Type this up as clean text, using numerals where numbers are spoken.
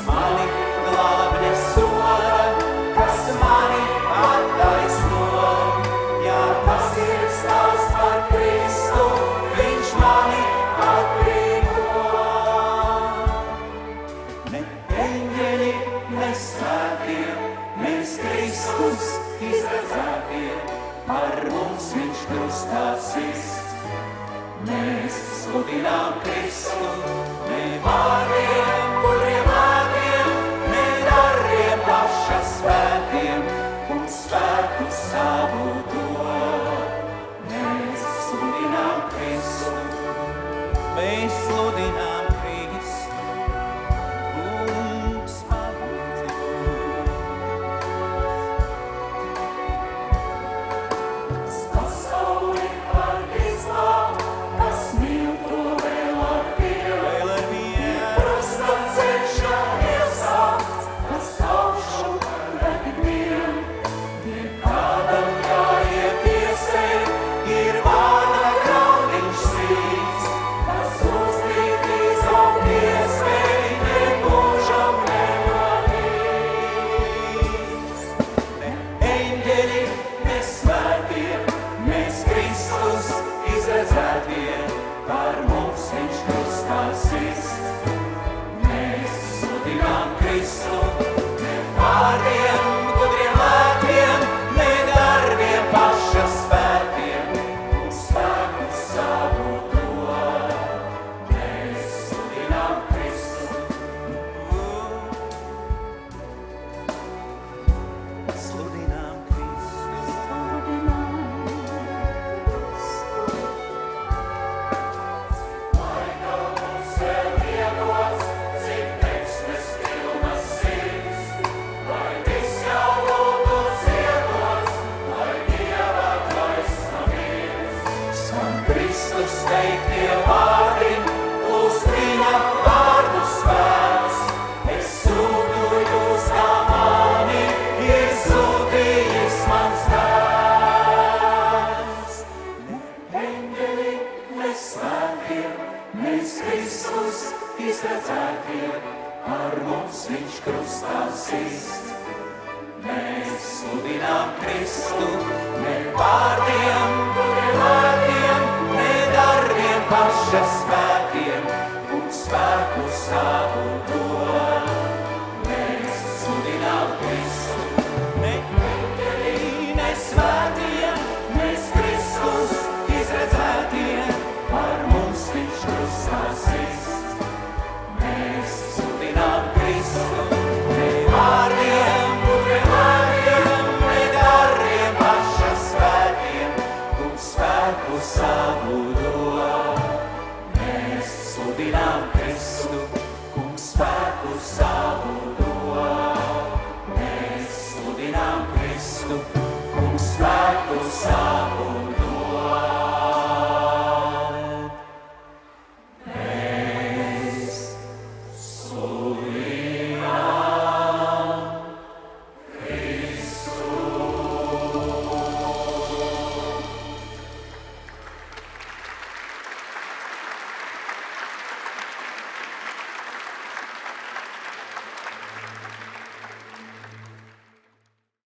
mani glābj no soda, kas mani attaisno. Ja tas ir stāsts par Kristu, viņš mani atbrīvo. Ne eņģeļi, ne svētie, mēs Kristus izredzētie, par mums viņš krustā sist. Mēs sludinām Kristu, ne vārdiem, kuriem vārdiem, ne dariem paša svētiem, un spēku savu dod. Mēs sludinām Kristu, mēs sludinām Kristu, kungs pamati. Pasauli par izlām, kas mīl to vēl ar vienu, krusta ceļš jau iesākts, kas augšu vedi vien. Kādam jāiet iesai, ir vārda graudiņš sīks, Kas uzlīd izaugt iespēj, mūžam nemanīs. Ne eņģeļi, ne svētie, mēs Kristus izredzētie, par mums viņš krustā sist. Mēs sludinām Kristu, ne vārdiem, gudriem lētiem, ne darbiem paša svētiem, un spēku savu dod. Mēs sludinām Kristu, sludinām Kristu. mums vēl iedots, cik deksmes pilnas sirds, lai viss jau būtu ziedots, lai Dieva taisna virs. Skan Kristus teiktie vārdi, plūst viņa vārdu spēks. Es sūtu jūs kā mani, ir sūtījis mans Tēvs. Ne eņģeļi, ne svētie, mēs Kristus izredzētie, par mums viņš krustā sist. Mēs sludinām Kristu, ne vārdiem, kuriem vārdiem, ne darbiem paša svētiem, un spēku savu dod. Mēs sludinām Kristu, ne eņģeļi, ne svētie, mēs Kristus izredzētie, par mums viņš krustā sist. Mēs sludinām Kristu, ne vārdiem, kuriem vārdiem, ne dariem paša svētiem, un spēku savu dod. Mēs sludinām Kristu, un spēku savu dod.